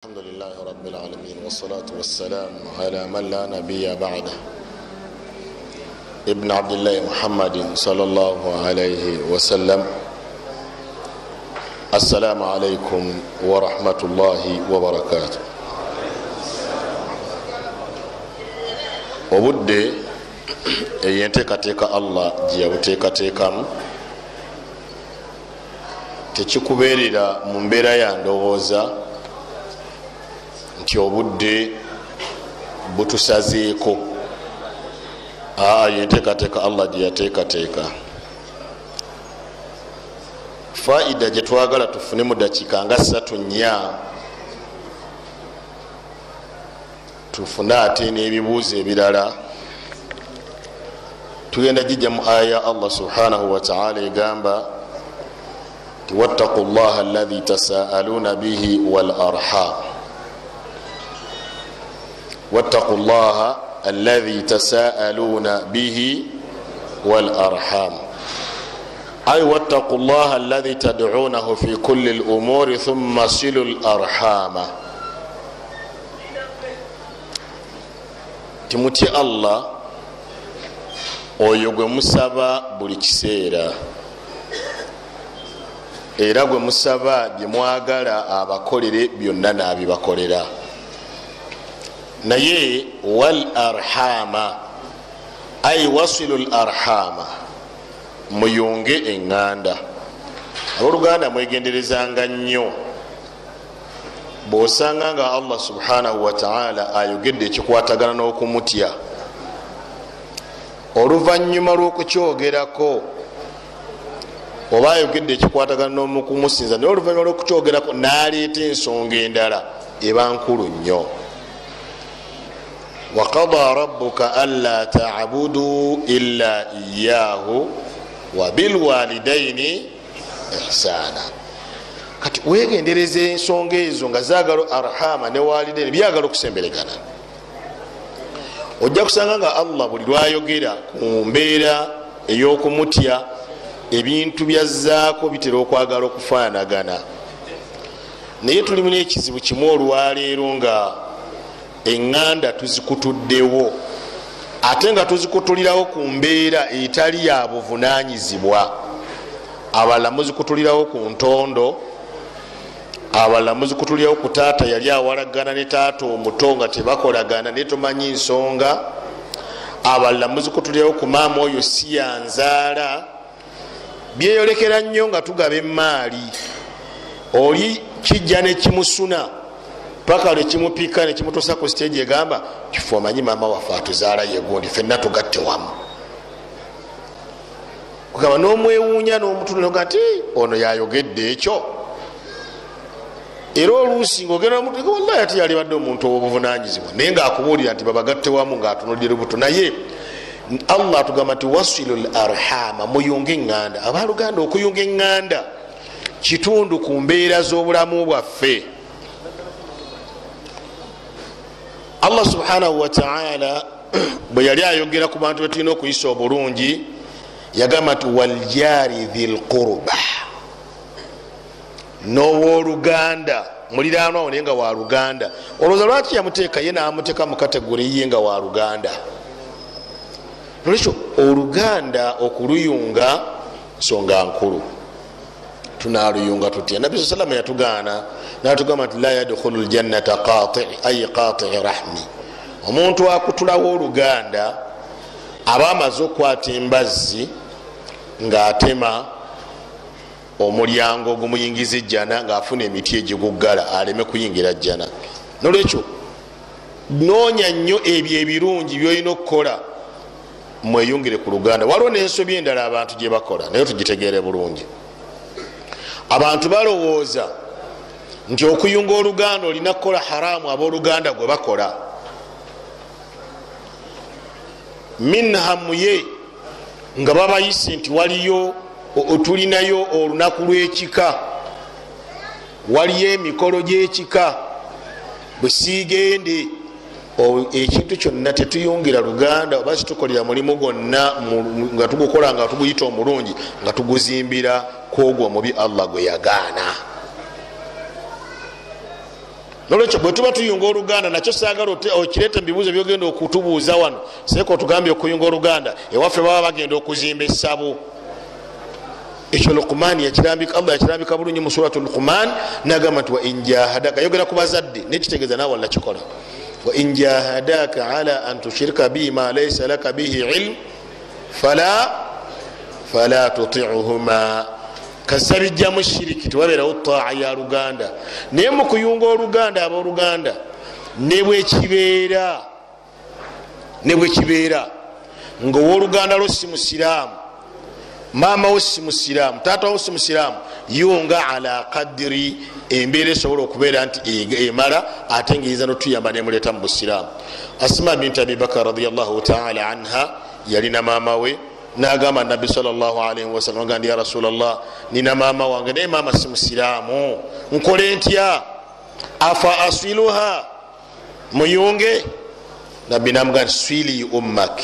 الحمد لله رب العالمين والصلاة والسلام على من لا نبي بعده ابن عبد الله محمد صلى الله عليه وسلم. السلام عليكم ورحمة الله وبركاته. obudde eyenteekateeka Allah gye yabuteekateekamu tekikubeerera mu mbeera ya ndowooza nti obudde butusazeeko. Yenteekateeka Allah gye yateekateeka. Faida gye twagala tufune mu dakiika nga 3 tufune ate n'ebibuuzo ebirala. Tugenda gijja mu aya Allah subhanahu wa ta'ala egamba nti wattaqu llaha alladhi tasaaluna bihi wal arham. wattaqu llaha alladhi tasaaluna bihi wal arham ay wattaqu llaha alladhi tad'unahu fi kulli al umuri thumma silu al arhama. Timutye Allah oyo gwe musaba buli kiseera, era gwe musaba bye mwagala abakolere byonna n'abibakolera. Naye wal arhama ay wasilu al arhama, muyunge eŋŋanda. Abooluganda mwegenderezanga nnyo bw'osanga nga Allah subhanahu wa ta'ala ayogedde ekikwatagana n'okumutya, oluvannyuma lw'okukyogerako oba ayogedde ekikwatagana n'okumusinza, naye oluvannyuma lw'okukyogerako n'aleeta ensonga endala eba nkulu nnyo. وقضى ربك ألا تعبدوا إلا إياه وبالوالدين إحسانا. Kati wegendereza ensonga ezo nga zaagala arhama ne walidaini byagala okusemberegana, ojja kusanga nga Allah buli lwayogera ku mbeera ey'okumutya ebintu byazzaako bitera okwagala okufaanagana. Naye tulimu n'ekizibu kimu olwaleero nga eŋŋanda tuzikutuddewo, ate nga tuzikutulirawo ku mbeera etali ya buvunaanyizibwa. Abalala muzikutulirawo ku ntondo, abalala muzikutulirawo ku taata yali awalagana ne taata omuto nga tebakolagana ne tomanyi nsonga, abalala muzikutulirawo ku maama oyo si yanzaala. Byeyolekera nnyo nga tugaba emaali, oli kijja ne kimusuna paka lwe kimupika ne kimutuusa ku stage egamba kifu omanyi maama waffe atuzaala yegundi fenna tugatte wamu. Kugamba n'omwewuunya n'omutunoga nti ono yayogedde ekyo. Era oluusi ng'ogenda omuntu wallahi ati yali badde omuntu ow'obuvunanyizibwa, naye ng'akubuulira nti babagatte wamu ng'atunulira buto. Naye Allah atugamba nti wasilu l arhama, muyunga eŋŋanda. Abaluganda okuyunga eŋŋanda kitundu ku mbeera z'obulamu bwaffe. Allah subhanahu wa ta'ala bwe yali ayogera ku bantu betulina okuyisa obulungi yagamba nti waljari dhil qurba, n'owooluganda muliraanwawo naye nga wa luganda. Olowooza lwaki yamuteeka ye n'amuteeka mu kategori ye nga wa luganda? Nolwekyo oluganda okuluyunga nsonga nkulu. Tunaluyunga tutya? Nabbi sallallahu alayhi wa sallam yatugaana natugamba nti la yadkhulu ljannata qati ay qati rahmi, omuntu akutulawo oluganda aba amaze okukwata embazzi ng'atema omulyango ogumuyingiza ejjana, ng'afuna emiti egiguggala aleme kuyingira jjana. Nolwekyo noonya nnyo ebyo ebirungi byolina okukola, mweyungire ku luganda. Waliwo n'ensobi endala abantu gye bakola, naye tugitegeere bulungi. Abantu balowooza nti okuyunga oluganda olina kukola haramu abooluganda gwe bakola. Minhamuye nga babayise nti waliyo tulinayo olunaku lw'ekika, waliyo emikolo gy'ekika, bwe siigende ekintu kyonna tetuyungira luganda oba situkolera mulimu gwonna nga tugukola nga tuguyita omulungi nga tuguzimbira kwogwo omubi Allah gwe yagaana. nolwekyo bwe tuba tuyunga oluganda nakyo saagala okirete mubibuuzo byogenda okutubuuza wano seeka otugambye okuyunga oluganda ewaffe baba bagenda okuzimba essabo. ekyo Luqman yakirambika, Allah yakirambika bulungi mu suratu Luqman nagamba nti wa in jahadaka, yogera ku bazadde nekitegeeza nawe walla kikola, wa in jahadaka ala an tushirika bi ma laysa laka bihi ilm fala tuti'uhuma. kasabijja mu shiriki tewabeerawo taa ya luganda. naye mu kuyunga oluganda abooluganda ne bwekibeera ngaowooluganda lwo si musiraamu, maama wo si musiraamu, taata wo si musiraamu, yunga ala qadiri embeera esobola okubeera nti emala ate ngeiza notuyamba nemuleeta mu busiraamu. Asma binti Abibakar radiyallahu ta'ala anha yalina maama we, nagamba nabbi sallallahu alaihi wasallam gandi ya Rasulallah, nina maama wange naye maama si musiraamu, nkole ntya? afa aswiluha, muyunge? nabbi namugamba swili ummak,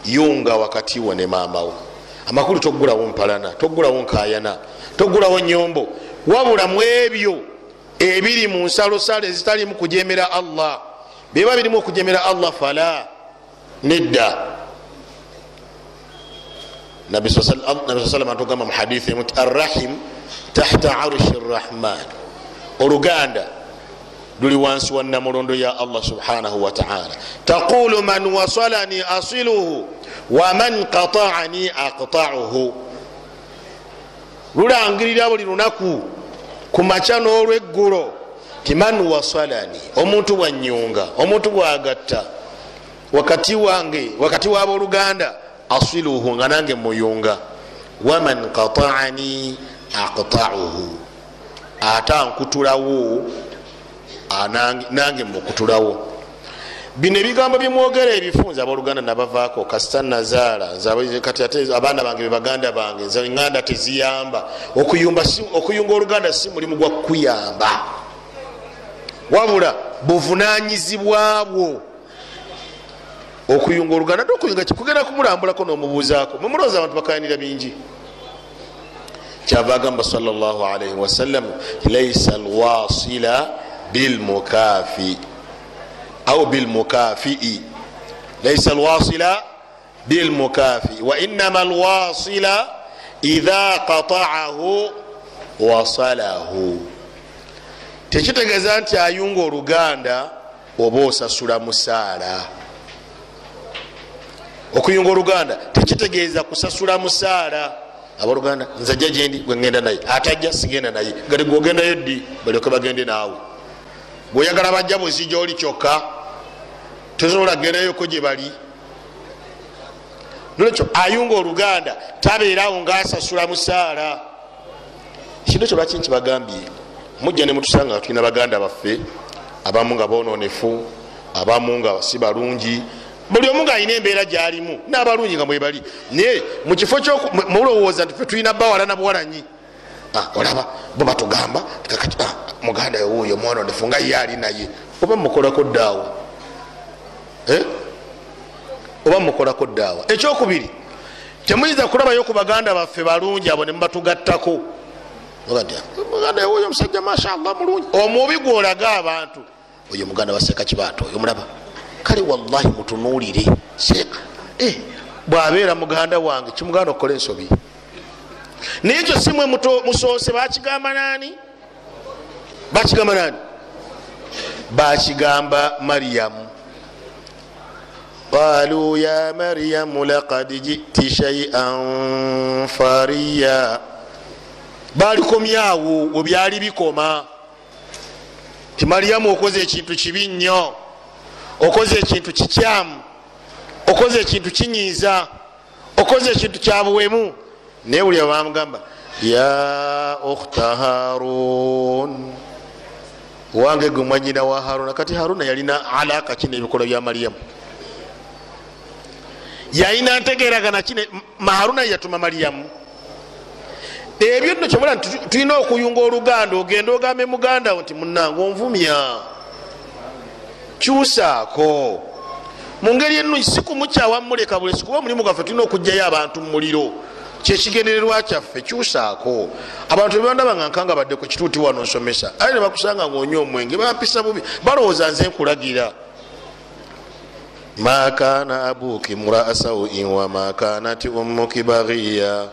yunga wakati wo ne maama wo. amakulu togulawo mpalana, togulawo nkayana, togulawo nyombo, wabula mu ebyo ebiri mu nsalosalo ezitalimu kujemera Allah. beba birimu okujemera Allah fala nedda. Nabi sallam atugamba mu hadithi muti arrahim tahta arshi rrahman, oluganda luli wansi wa namulondo ya Allah subhanahu wa ta'ala. taqulu man wasalani asiluhu wa man qata'ani aqta'uhu, lulangirira buli lunaku ku makya n'olweggulo ti man wasalani, omuntu wanyunga, omuntu bwagatta wakati wange, wakati w'abooluganda, asiluhu nga nange muyunga, waman qata'ani aqta'uhu, ate ankutulawo nange mukutulawo. bino ebigambo byemwogera ebifunza abooluganda nabavaako kasita nazaala kati ate abaana bange bebaganda bange, nze enganda teziyamba. okuyunga oluganda si mulimu gwa kuyamba, wabula buvunanyizibwa bwo. okuyunga oluganda tokuyunga kikugenda kumulambulako nomubuuzaako, mumulowooza abantu bakayanira bingi. kyava agamba sallallahu alaihi wasallam laisa alwasila bilmukafi au bilmukafii, laisa alwasila bilmukafi wa innama alwasila idha qata'ahu wasalahu. tekitegeeza nti ayunga oluganda oba osasula musaala. okuyunga oluganda tekitegeeza kusasula musaala. abooluganda nze ajja gyendi gwengenda naye, atajja sigenda naye, gali gwogendayo ddi balyoke bagende naawe. bweoyagala bajja bwezi gyoli kyokka tosobola kgendayoko gye bali. nolwekyo ayunga oluganda tabeerawo ngaasasula musaala. kino ekyo lwaki nkibagambye, mujja ne mutusanga nga tulina baganda baffe abamu nga bononefu, abamu nga si balungi, buli omu ngaalina embeera gyalimu, n'abalungi nga mwebali. naye mukifo mulowooza nti fe tulina bawala nabuwalanyi, olaba bo batugamba muganda wuuyo mwononefu nga ye ali naye, oba mukolako ddaawo, oba mukolako ddaawa. ekyokubiri, temuyinza kulabayo ku baganda baffe balungi abo ne mubatugattako, muganda wuuyo omusajja mashallah mulungi, omubi gwolaga abantu, oyo muganda waseeka kibaato oyo mulaba, kale wallahi mutunuulire seeka bwabeera muganda wange kimuganda okukola ensobi. naye ekyo simwe musoose bakigamba nani? bakigamba nani? bakigamba Maryamu. qalu ya Maryamu laqad jiti shay'an fariya, balikomyawo webyali bikoma ti Maryamu okoze ekintu kibi nnyo, okoze ekintu kikyamu, okoze ekintu kinyiiza, okoze ekintu kyabuwemu. naye buli abamugamba ya ukhta Harun, wange gwe mwanyina wa Haruna. kati Haruna yalina alaka kino ebikola bya Maryamu, yalina ntegeragana kino Haruna yatuma Maryamu. ebyo nno kyobola nti tulina okuyunga oluganda, ogenda ogambe muganda wo nti munnange onvumya, kyusaako mu ngeri ennungi, si kumukyawa muleka bulesi, kuba omulimu gwaffe tulina okugjayo abantu mu muliro. kyekigendererwa kyaffe kyusaako. Abantu bebandaba nga nkanga badde ku kituuti wano nsomesa aye ne bakusanga ng'onywa omwenge bampisa bubi balowooza nze nkulagira. Ma kana abuki mraa sauin wa ma kanati ummuki baghiya.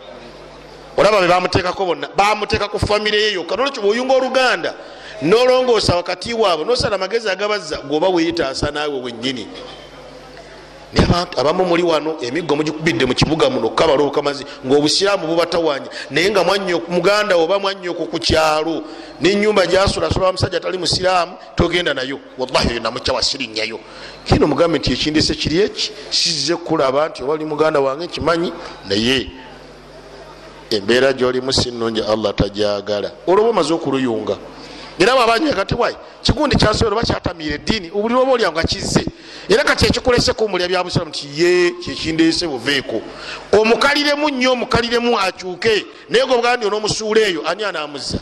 Olaba be bamuteekako bonna bamuteeka ku famire ye yokka. Nolwekyo bw'oyunga Oluganda nolongoosa wakati waabwe nosala amagezi agabazza gwoba weeyitaasa naawe wennyini. Abamu muli wano emiggo mugikubidde mu kibuga muno kabalooka mazi ng'obusiraamu bubatawanya naye nga muganda oba mwannyoko ku kyalo n'ennyumba gyasulasola musajja atali musiraamu togenda nayo wallahi namukya wasirinnyayo. Kino mugambe nti ekindese kiri eki sizze kulaba nti oba oli muganda wange nkimanyi naye embeera gy'olimu si nnungi Allah tajagala olwoba omaze okuluyunga. Era wabanyweka kati wayi kigundi kyasobola oba kyatamiira eddiini obuliri oba olya nga kizze era kati ekikulese kumulya bya busiramu nti ye kyekindeese buveeko omukaliremu nnyo omukaliremu akyuke naye gwe bugandi onoomusuula eyo ani anaamuzza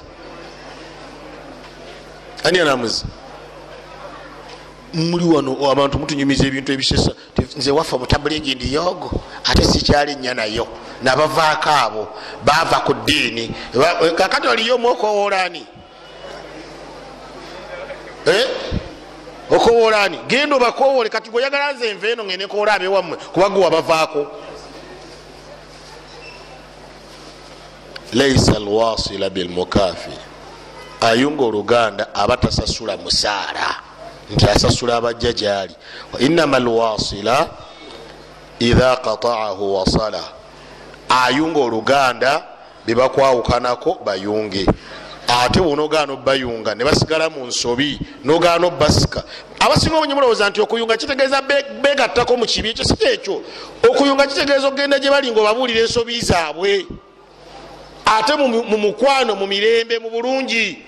ani anaamuzza. Muli wano abantu mutunyumiza ebintu ebisesa nze waffe mutabuligi ndi yogo ate sikyali nnya nayo nabavaako abo baava ku ddiini kakati oliyo omwokowoolaani okowoolaani genda obakowoole kati gweoyagala nze enva eno ngende koola abewammwe kuba gwe wabavaako. Laisa alwasila bilmukafi ayunga Oluganda aba tasasula musaala nti asasula abajja gyali. Innama alwasila idha qata'ahu wasala ayunga Oluganda bebakwawukanako bayunge ate wonogaana obayunga ne basigala mu nsobi nogaana obasika. Abasinga obungi mulowooza nti okuyunga kitegeeza begattako mu kibi. Ekyo si kyekyo. Okuyunga kitegeeza okgenda gye bali ng'obabuulira ensobi zaabwe ate mu mukwano mu mirembe mu bulungi.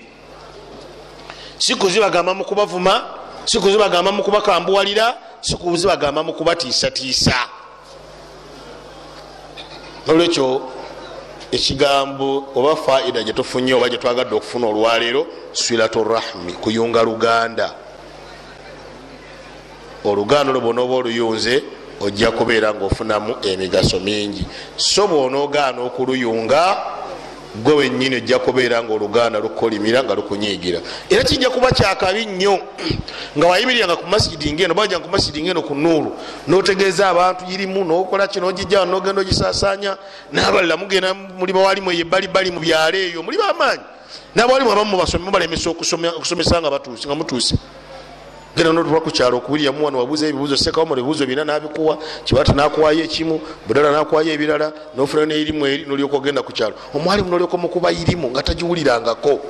Si kuzibagamba mu kubavuma, si kuzibagamba mu kubakambuwalira, si kuzibagamba mu kubatiisatiisa. Nolwekyo ekigambo oba faida gye tufunye oba gye twagadde okufuna olwaleero silatu rahmi kuyunga Luganda. Oluganda olwo bw'onooba oluyunze ojja kubeera ng'ofunamu emigaso mingi. So bw'onoogaana okuluyunga gwe wennyini ojja kubeera ng'Oluganda lukolimira nga lukunyiigira. Era kijja kuba kyakabi nnyo nga wayimiriranga ku masjidi ngeno bajjanga ku masjidi ngeno ku Nuuru n'otegeeza abantu girimu n'okola kino ogijja n'ogenda ogisaasaanya n'abalala mugenda muli bawalimu eyo ebbalibbali mu byalo eyo muli b'amaanyi n'abawalimu abamu mubasome mubalemesa okusomesa nga batuuse nga mutuuse. Genda n'otuba ku kyalo okubiryamu wano wabuuza ebibuuzo sekawomola ebibuuzo bina n'abikuwa kibata n'akuwayo ekimu budala n'akuwayo ebirala n'ofuna n'erimu eri n'olyoka ogenda ku kyalo omwalimu n'olyoka mukuba irimu nga tagiwulirangako.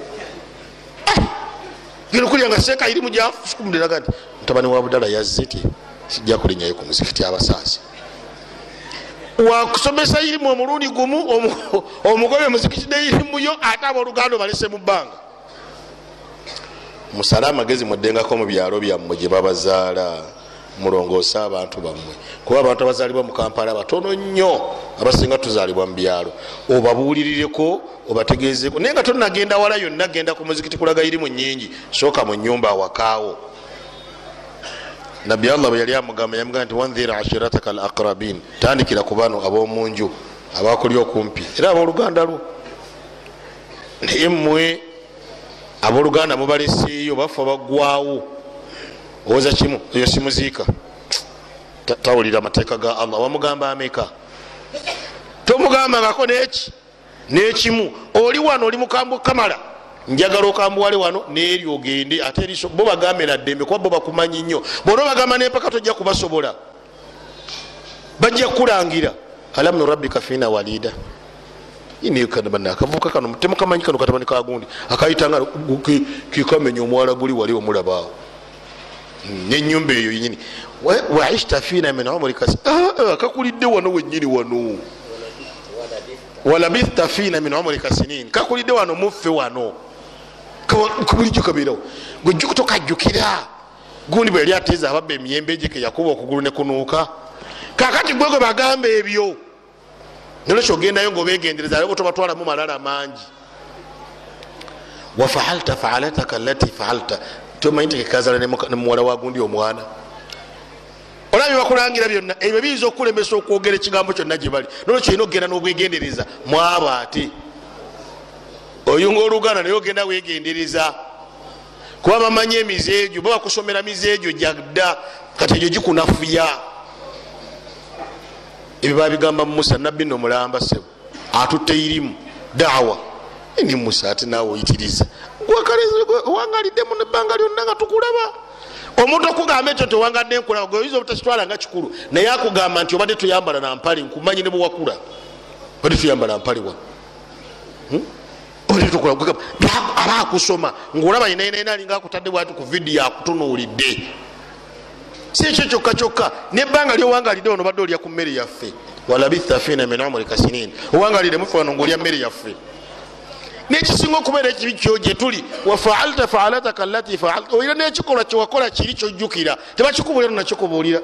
Genda okulya nga seeka irimu gyafukumuliraga nti mutabani wa budala yazze ti sijja kulinnyayo ku muzikiti abasaasi. Wakusomesa irimu omulundi gumu omugobe muzikiti n'irimu yo ate abooluganda balese mu bbanga. Musale amagezi muddengako mu byalo byammwe gye babazaala mulongoose abantu bammwe kuba abantu abazaalibwa mu Kampala batono nnyo abasinga tuzaalibwa mu byalo. Obabuulirireko obategeezeko naye nga tonnagenda wala yonna genda ku muzikiti kulaga irimu nnyingi sooka mu nnyumba awakaawo. Nabbi Allah bwe yali amugamba yamugamba nti wanzir ashirataka al aqrabin tandikira ku bano ab'omunju abakuli okumpi era abooluganda lwo. Naye mmwe abooluganda mubaleseeyo bafa baggwawo owoza kimu eyo simuziika tawulira amateeka ga Allah. Wamugamba ameka tomugambangako n'ekimu. Oli wano oli mukambu kamala njagala okambuwale wano n'eri ogende ate eriso bo bagambe naddembe kuba bo bakumanyi nnyo. Bona bagamba n'empaka tojja kubasobola bajja kukulangira. Alam nurabbika fina walida akavubuka kano temukamanyi kano katabani kagundi akayitanga kikamenya omuwala guli wali omulabaawo nenyumba eyo yenyini waishta fina min umrika kakulidde wano wenyini wano walabithta fina min umrika sinin kakulidde wano muffe wano kubulijjo kabeerawo gwejja kutokajjukira gundi bwe yali ateeza ababba emiyembe gye ke yakuba okugulu ne kunuuka kakati gwegwe bagamba ebyo nolwekyo ogendayo ngaobegendereza aleko tobatwalamu malala mangi. Wafaalta faalataka allati faalta tomanyi tekekazala nemuwala wa gundi omwana olabye bakulangira byonna ebyo biyinza okulemesa okwogera ekigambo kyonna gye bali nolwekyo olina okugenda n'obwegendereza mwaba ate oyo ngaoluganda naye ogenda wegendereza kuba bamanyi emizeegyo babakusomera mizeegyo jadda kati egyo gikunafuya ebyo babigamba musa nabbi nomulamba sebo atutte irimu dawa ni musa ate naawe oyitiriza wangaliddemu nebbanga lyonna nga tukulaba omuntu okugamba ekyo tewangadde nkulaba oyinza obutakitwala nga kikulu naye akugamba nti obadde tuyambala nampale nkumanyi ne bwewakula obadde tuyambala mpale wa aba akusoma ngaolaba yinainaina alinga akutadde bwati ku vidiyo akutunuulidde si ekyo kyokka kyokka nebbanga lyowangalidde ono badde olya ku mmere yaffe walabitha fina min umrika sinin owangalidde mufano ngaolya mmere yaffe nekisinga okubeera ekibi kyo gye tuli wafaalta faalataka allati faalta oyira nekikolwa kyewakola kiri kyojjukira tebakikubuulira nakikubuulira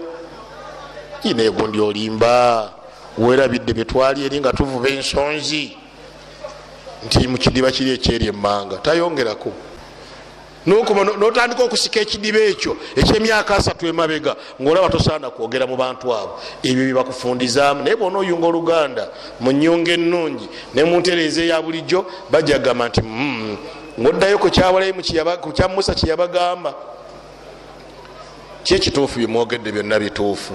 ineego ndi olimba werabidde byetwali eri nga tuvuba ensonzi nti mukidiba kiri ekyeri emmanga tayongerako notandika okusika ekidiba ekyo ekyemyaka 3 emabega ngaolaba tosaana kwogera mu bantu abo ebyo byebakufundizaamu naye bona oyunga oluganda mu nyonga ennungi ne muntereeza eya bulijjo bajagamba nti ngaoddayo ku kyabalayimu ku kya musa kyeyabagamba kyekituufu byemwogedde byonna bituufu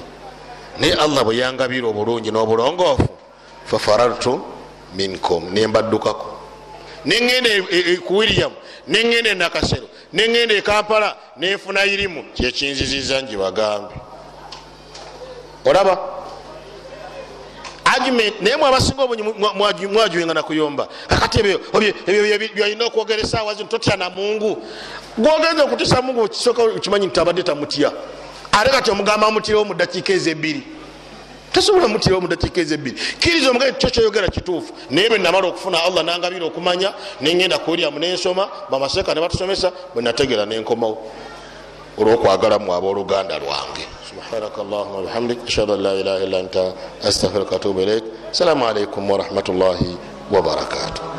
naye allah bwe yangabira obulungi n'obulongoofu fafarartu minkum nembaddukako nengenda ku William nengenda nakasero nengenda ekampala nenfuna irimu kyekinziziza njibagambe olaba argument naye mwabasinga obunyi mwajuwenga nakuyomba kakati ebyo byolina okwogera esaawa zino totya na mungu gwogenza okutisa mungu kisooka ukimanyi nti abadde tamutya ate kati omugamba amutirawo mu dakiika ez'ebbiri tasobola mutirawo mu dakiika ez'ebbiri kiriza omugae kyo kyoyogera kituufu naye bwe namala okufuna allah nangabira okumanya nengenda kuwulyamu nensoma bamaseeka ne batusomesa bwe nategera nenkomawo olwokwagalamu abooluganda lwange subhanaka allahumma wabihamdik ashhadu an la ilaha illa anta astaghfiruka wa atubu ilaik. Assalamu alaikum warahmatullahi wabarakatuh.